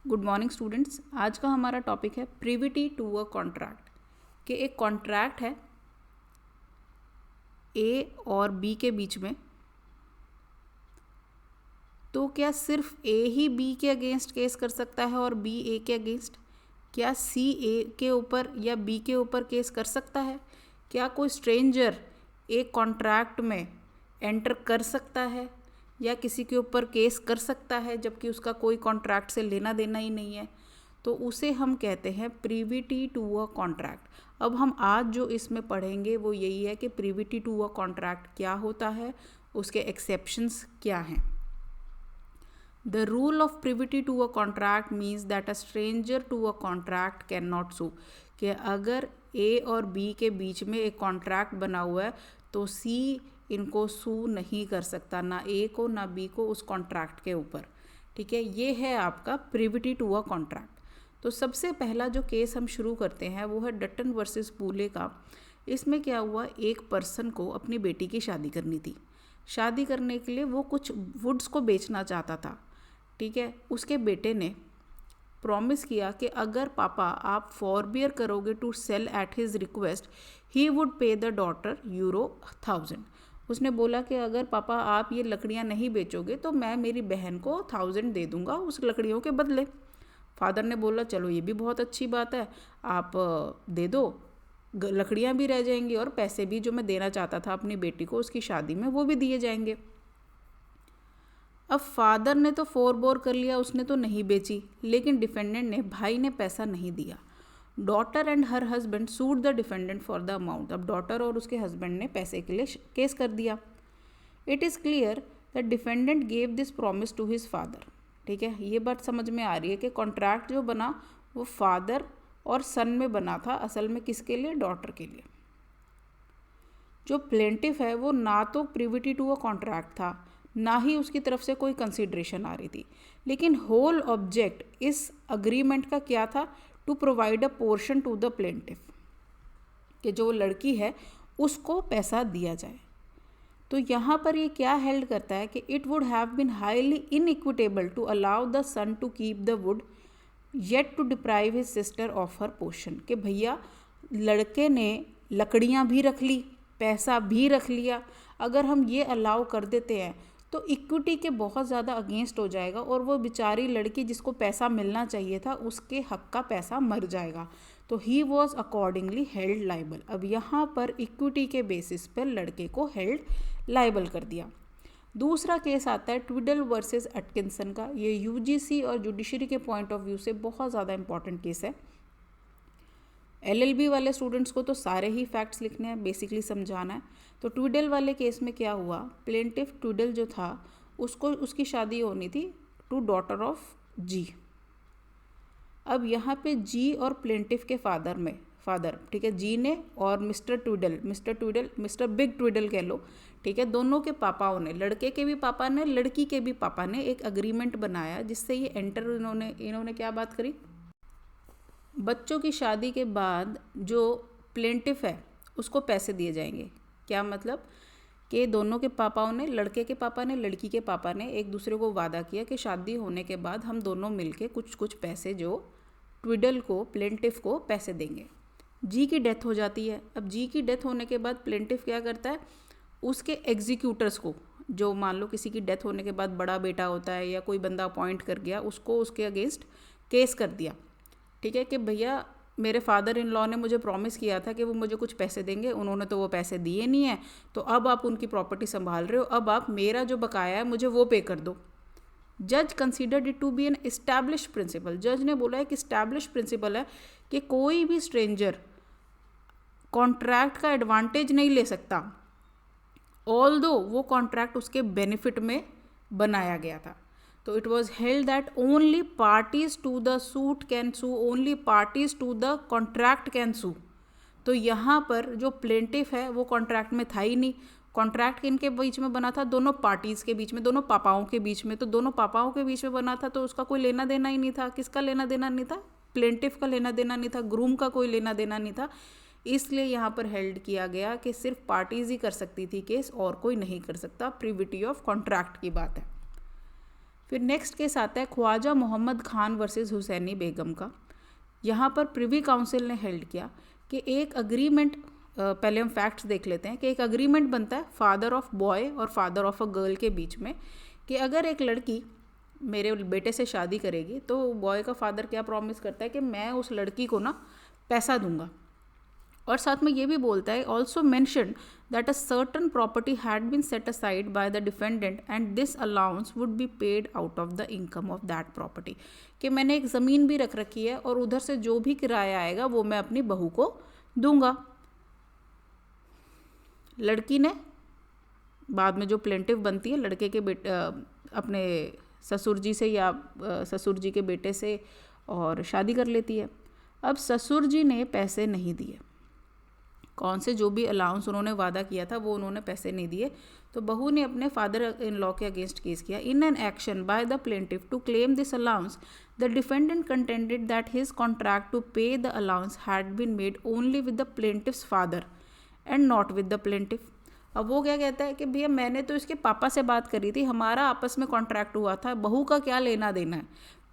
Good morning students. आज का हमारा टॉपिक है प्रिविटी टू अ कॉन्ट्रैक्ट। कि एक कॉन्ट्रैक्ट है ए और बी के बीच में, तो क्या सिर्फ ए ही बी के अगेंस्ट केस कर सकता है और बी ए के अगेंस्ट? क्या सी ए के ऊपर या बी के ऊपर केस कर सकता है? क्या कोई स्ट्रेंजर एक कॉन्ट्रैक्ट में एंटर कर सकता है या किसी के ऊपर केस कर सकता है जबकि उसका कोई कॉन्ट्रैक्ट से लेना देना ही नहीं है? तो उसे हम कहते हैं प्रिविटी टू अ कॉन्ट्रैक्ट। अब हम आज जो इसमें पढ़ेंगे वो यही है कि प्रिविटी टू अ कॉन्ट्रैक्ट क्या होता है, उसके एक्सेप्शंस क्या हैं। The rule of privity to a contract means that a stranger to a contract cannot sue। कि अगर ए और बी के बीच में एक कॉन्ट्रैक्ट बना हुआ है तो सी इनको सू नहीं कर सकता, ना ए को ना बी को उस कॉन्ट्रैक्ट के ऊपर। ठीक है, ये है आपका प्रिविटी टू अ कॉन्ट्रैक्ट। तो सबसे पहला जो केस हम शुरू करते हैं वो है डटन वर्सेस पूले का। इसमें क्या हुआ, एक पर्सन को अपनी बेटी की शादी करनी थी। शादी करने के लिए वो कुछ वुड्स को बेचना चाहता था। ठीक है, उसके बेटे ने प्रॉमिस किया कि अगर पापा आप फॉरबियर करोगे to sell at his request he would pay the daughter €1000। उसने बोला कि अगर पापा आप ये लकड़ियाँ नहीं बेचोगे तो मैं मेरी बहन को 1000 दे दूँगा उस लकड़ियों के बदले। फादर ने बोला चलो ये भी बहुत अच्छी बात है, आप दे दो, लकड़ियाँ भी रह जाएंगी और पैसे भी जो मैं देना चाहता था अपनी बेटी को उसकी शादी में वो भी दिए जाएंगे। अब फादर ने तो फोरबोर कर लिया, उसने तो नहीं बेची, लेकिन डिफेंडेंट ने, भाई ने पैसा नहीं दिया। Daughter and her husband sued the defendant for the amount. अब डॉटर और उसके हस्बैंड ने पैसे के लिए केस कर दिया। It is clear that defendant gave this promise to his father. ठीक है, ये बात समझ में आ रही है कि कॉन्ट्रैक्ट जो बना वो फादर और सन में बना था, असल में किसके लिए, डॉटर के लिए। जो प्लेंटिफ है वो ना तो प्रिविटी टू अ कॉन्ट्रैक्ट था, ना ही उसकी तरफ से कोई कंसिडरेशन आ रही थी, लेकिन होल ऑब्जेक्ट इस अग्रीमेंट का क्या था, to provide a portion to the plaintiff, कि जो लड़की है उसको पैसा दिया जाए। तो यहाँ पर ये क्या हेल्ड करता है कि it would have been highly inequitable to allow the son to keep the wood yet to deprive his sister of her portion. कि भैया लड़के ने लकड़ियाँ भी रख ली, पैसा भी रख लिया, अगर हम ये अलाउ कर देते हैं तो इक्विटी के बहुत ज़्यादा अगेंस्ट हो जाएगा और वो बेचारी लड़की जिसको पैसा मिलना चाहिए था उसके हक का पैसा मर जाएगा। तो he was accordingly held liable. अब यहाँ पर इक्विटी के बेसिस पर लड़के को हेल्ड लाइबल कर दिया। दूसरा केस आता है ट्विडल वर्सेस अटकिंसन का। ये यूजीसी और जुडिशरी के पॉइंट ऑफ व्यू से बहुत ज़्यादा इंपॉर्टेंट केस है। एलएलबी वाले स्टूडेंट्स को तो सारे ही फैक्ट्स लिखने हैं, बेसिकली समझाना है। तो ट्विडल वाले केस में क्या हुआ, प्लेंटिफ ट्विडल जो था उसको उसकी शादी होनी थी टू डॉटर ऑफ जी। अब यहाँ पे जी और प्लेंटिफ के फादर ठीक है, जी ने और मिस्टर बिग ट्विडल कह लो, ठीक है, दोनों के पापाओं ने, लड़के के भी पापा ने लड़की के भी पापा ने एक अग्रीमेंट बनाया जिससे ये एंटर इन्होंने क्या बात करी, बच्चों की शादी के बाद जो प्लेंटिफ है उसको पैसे दिए जाएंगे। क्या मतलब कि दोनों के पापाओं ने, लड़के के पापा ने लड़की के पापा ने एक दूसरे को वादा किया कि शादी होने के बाद हम दोनों मिलके कुछ कुछ पैसे जो ट्विडल को, प्लेंटिफ को पैसे देंगे। जी की डेथ हो जाती है। अब जी की डेथ होने के बाद प्लेंटिफ क्या करता है, उसके एग्जीक्यूटर्स को, जो मान लो किसी की डेथ होने के बाद बड़ा बेटा होता है या कोई बंदा अपॉइंट कर गया, उसको उसके अगेंस्ट केस कर दिया। ठीक है, कि भैया मेरे फादर इन लॉ ने मुझे प्रॉमिस किया था कि वो मुझे कुछ पैसे देंगे, उन्होंने तो वो पैसे दिए नहीं है, तो अब आप उनकी प्रॉपर्टी संभाल रहे हो, अब आप मेरा जो बकाया है मुझे वो पे कर दो। जज considered it to be an establish principle. जज ने बोला है कि इस्टेब्लिश प्रिंसिपल है कि कोई भी स्ट्रेंजर कॉन्ट्रैक्ट का एडवांटेज नहीं ले सकता, ऑल्दो वो कॉन्ट्रैक्ट उसके बेनिफिट में बनाया गया था। तो it was held that only parties to the suit can sue, only parties to the contract can sue. तो यहाँ पर जो प्लेंटिफ है वो कॉन्ट्रैक्ट में था ही नहीं। कॉन्ट्रैक्ट किनके बीच में बना था, दोनों पार्टीज़ के बीच में, दोनों पापाओं के बीच में। तो दोनों पापाओं के बीच में बना था तो उसका कोई लेना देना ही नहीं था। किसका लेना देना नहीं था, प्लेंटिफ का लेना देना नहीं था, ग्रूम का कोई लेना देना नहीं था। इसलिए यहाँ पर हेल्ड किया गया कि सिर्फ पार्टीज़ ही कर सकती थी केस और कोई नहीं कर सकता। प्रिविटी ऑफ कॉन्ट्रैक्ट की बात है। फिर नेक्स्ट केस आता है ख्वाजा मोहम्मद खान वर्सेस हुसैनी बेगम का। यहाँ पर प्रिवी काउंसिल ने हेल्ड किया कि एक अग्रीमेंट, पहले हम फैक्ट्स देख लेते हैं कि एक अग्रीमेंट बनता है फादर ऑफ बॉय और फादर ऑफ अ गर्ल के बीच में कि अगर एक लड़की मेरे बेटे से शादी करेगी तो बॉय का फादर क्या प्रॉमिस करता है कि मैं उस लड़की को ना पैसा दूंगा, और साथ में ये भी बोलता है also mention that a certain property had been set aside by the defendant and this allowance would be paid out of the income of that property, कि मैंने एक ज़मीन भी रख रखी है और उधर से जो भी किराया आएगा वो मैं अपनी बहू को दूंगा। लड़की ने बाद में जो प्लेंटिव बनती है लड़के के बेटे अपने ससुर जी से या ससुर जी के बेटे से और शादी कर लेती है। अब ससुर जी ने पैसे नहीं दिए, कौन से जो भी अलाउंस उन्होंने वादा किया था वो उन्होंने पैसे नहीं दिए, तो बहू ने अपने फादर इन लॉ के अगेंस्ट केस किया। In an action by the plaintiff to claim this allowance the defendant contended that his contract to pay the allowance had been made only with the plaintiff's father and not with the plaintiff. अब वो क्या कहता है कि भैया मैंने तो इसके पापा से बात करी थी, हमारा आपस में कॉन्ट्रैक्ट हुआ था, बहू का क्या लेना देना है,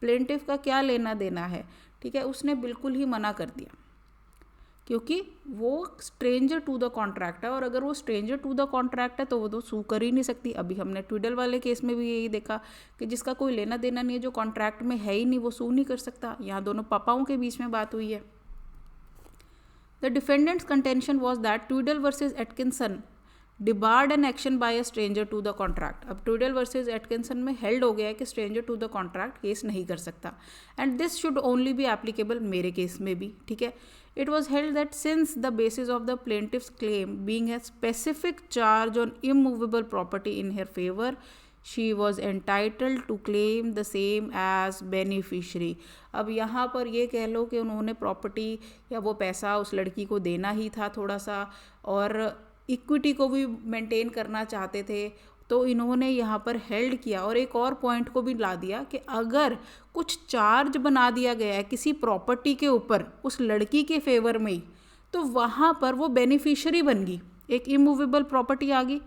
प्लेंटिव का क्या लेना देना है, ठीक है। उसने बिल्कुल ही मना कर दिया क्योंकि वो स्ट्रेंजर टू द कॉन्ट्रैक्ट है, और अगर वो स्ट्रेंजर टू द कॉन्ट्रैक्ट है तो वो तो सू कर ही नहीं सकती। अभी हमने ट्विडल वाले केस में भी यही देखा कि जिसका कोई लेना देना नहीं है, जो कॉन्ट्रैक्ट में है ही नहीं, वो सू नहीं कर सकता। यहाँ दोनों पापाओं के बीच में बात हुई है। The defendant's contention was that Tweddle versus Atkinson debarred an action by a stranger to the contract. अब ट्विडल वर्सेज एटकिंसन में हेल्ड हो गया है कि stranger to the contract case नहीं कर सकता, and this should only be applicable मेरे केस में भी, ठीक है। It was held that since the basis of the plaintiff's claim being a specific charge on immovable property in her favor, she was entitled to claim the same as beneficiary. अब यहाँ पर ये कह लो कि उन्होंने प्रॉपर्टी या वो पैसा उस लड़की को देना ही था थोड़ा सा, और इक्विटी को भी मेंटेन करना चाहते थे, तो इन्होंने यहाँ पर हेल्ड किया और एक और पॉइंट को भी ला दिया कि अगर कुछ चार्ज बना दिया गया है किसी प्रॉपर्टी के ऊपर उस लड़की के फेवर में ही, तो वहाँ पर वो बेनिफिशियरी बन गई। एक इमूवेबल प्रॉपर्टी आ गई,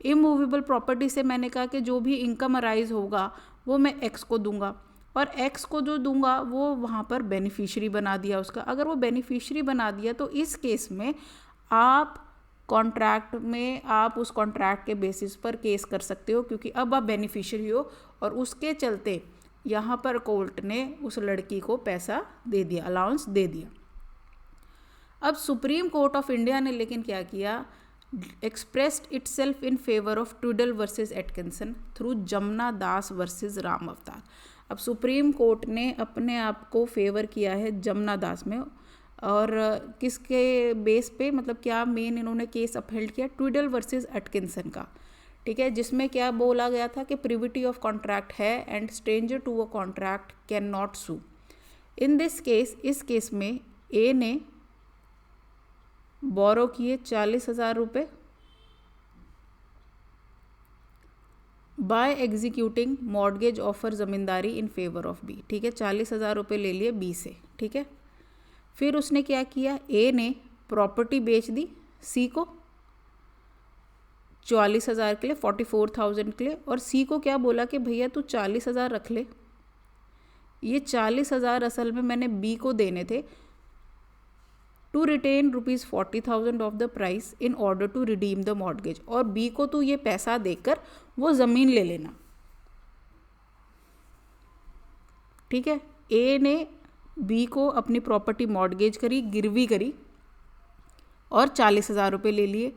इमूवेबल प्रॉपर्टी से मैंने कहा कि जो भी इनकम अराइज होगा वो मैं एक्स को दूंगा, और एक्स को जो दूंगा वो वहाँ पर बेनिफिशियरी बना दिया उसका। अगर वो बेनिफिशियरी बना दिया तो इस केस में आप कॉन्ट्रैक्ट में आप उस कॉन्ट्रैक्ट के बेसिस पर केस कर सकते हो, क्योंकि अब आप बेनिफिशियरी हो और उसके चलते यहाँ पर कोर्ट ने उस लड़की को पैसा दे दिया, अलाउंस दे दिया। अब सुप्रीम कोर्ट ऑफ इंडिया ने लेकिन क्या किया, expressed itself in favour of Tweddle versus Atkinson through Jamuna Das versus Ram Avtar. अब सुप्रीम कोर्ट ने अपने आप को फेवर किया है जमुना दास में, और किसके बेस पे, मतलब क्या मेन इन्होंने केस अपहेल्ड किया, ट्विडल वर्सेस एटकिंसन का, ठीक है, जिसमें क्या बोला गया था कि प्रिविटी ऑफ कॉन्ट्रैक्ट है and stranger to a contract can not sue. In this case, इस केस में ए ने बोरो किए 40,000 रुपये by executing mortgage of her zamindari in favour of B, ठीक है, 40,000 रुपये ले लिए बी से, ठीक है। फिर उसने क्या किया, ए ने प्रॉपर्टी बेच दी सी को 44,000 के लिए, 44,000 के लिए, और सी को क्या बोला कि भैया तू 40,000 रख ले, ये 40,000 असल में मैंने बी को देने थे, to retain ₹40,000 of the price in order to redeem the mortgage, और बी को तू ये पैसा देकर वो ज़मीन ले लेना, ठीक है। ए ने बी को अपनी प्रॉपर्टी मॉर्गेज करी, गिरवी करी, और 40,000 रुपये ले लिए।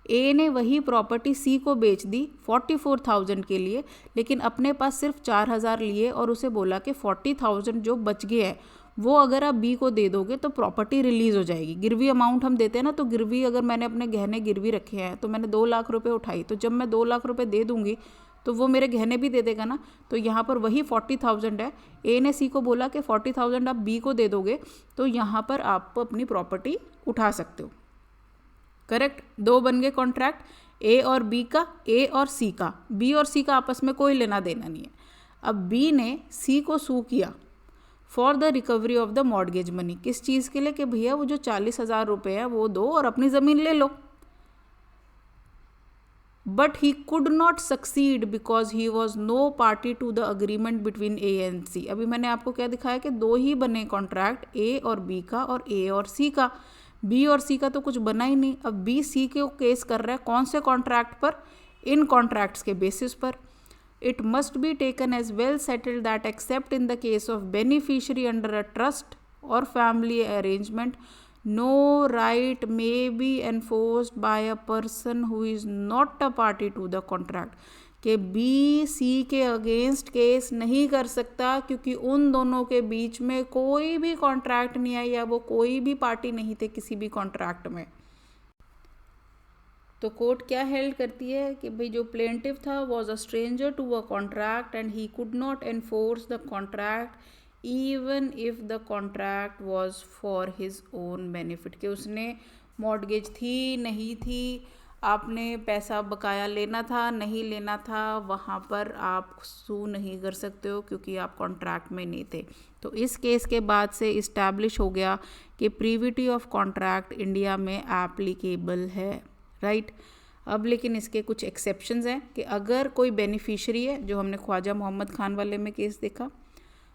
ए ने वही प्रॉपर्टी सी को बेच दी 44,000 के लिए, लेकिन अपने पास सिर्फ 4,000 लिए और उसे बोला कि 40,000 जो बच गए हैं वो अगर आप बी को दे दोगे तो प्रॉपर्टी रिलीज़ हो जाएगी। गिरवी अमाउंट हम देते हैं ना, तो गिरवी अगर मैंने अपने गहने गिरवी रखे हैं तो मैंने 2 लाख रुपए उठाई, तो जब मैं 2 लाख रुपए दे दूंगी तो वो मेरे गहने भी दे देगा ना। तो यहाँ पर वही 40,000 है, ए ने सी को बोला कि 40,000 आप बी को दे दोगे तो यहाँ पर आप अपनी प्रॉपर्टी उठा सकते हो, करेक्ट। 2 बन गए कॉन्ट्रैक्ट, ए और बी का, ए और सी का। बी और सी का आपस में कोई लेना देना नहीं है। अब बी ने सी को सू किया for the recovery of the mortgage money, किस चीज़ के लिए, कि भैया वो जो 40,000 रुपये है वो दो और अपनी ज़मीन ले लो। But he could not succeed because he was no party to the agreement between A and C. अभी मैंने आपको क्या दिखाया कि दो ही बने कॉन्ट्रैक्ट, ए और बी का और ए और सी का। बी और सी का तो कुछ बना ही नहीं। अब बी सी के केस कर रहा है कौन से कॉन्ट्रैक्ट पर? इन कॉन्ट्रैक्ट्स के बेसिस पर। It must be taken as well settled that except in the case of beneficiary under a trust और family arrangement, no right may be enforced by a person who is not a party to the contract। कि B C के against case नहीं कर सकता क्योंकि उन दोनों के बीच में कोई भी कॉन्ट्रैक्ट नहीं है या वो कोई भी पार्टी नहीं थे किसी भी कॉन्ट्रैक्ट में। तो कोर्ट क्या हेल्ड करती है कि भाई जो प्लेंटिव था was a stranger to a contract and he could not enforce the contract even if the contract was for his own benefit. कि उसने मॉर्गेज थी नहीं थी, आपने पैसा बकाया लेना था नहीं लेना था, वहाँ पर आप सू नहीं कर सकते हो क्योंकि आप कॉन्ट्रैक्ट में नहीं थे। तो इस केस के बाद से इस्टेब्लिश हो गया कि प्रीविटी ऑफ कॉन्ट्रैक्ट इंडिया में एप्लीकेबल है, राइट। अब लेकिन इसके कुछ एक्सेप्शंस हैं कि अगर कोई बेनिफिशियरी है, जो हमने ख्वाजा मोहम्मद खान वाले में केस देखा,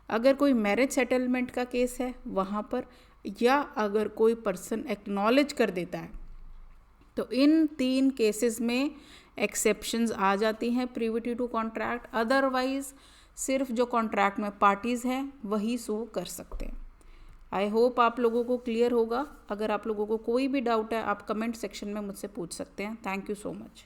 अगर कोई मैरिज सेटलमेंट का केस है वहाँ पर, या अगर कोई पर्सन एक्नॉलेज कर देता है, तो इन 3 केसेस में एक्सेप्शंस आ जाती हैं प्रीविटी टू कॉन्ट्रैक्ट। अदरवाइज सिर्फ जो कॉन्ट्रैक्ट में पार्टीज़ हैं वही सू कर सकते हैं। आई होप आप लोगों को क्लियर होगा। अगर आप लोगों को कोई भी डाउट है आप कमेंट सेक्शन में मुझसे पूछ सकते हैं। Thank you so much.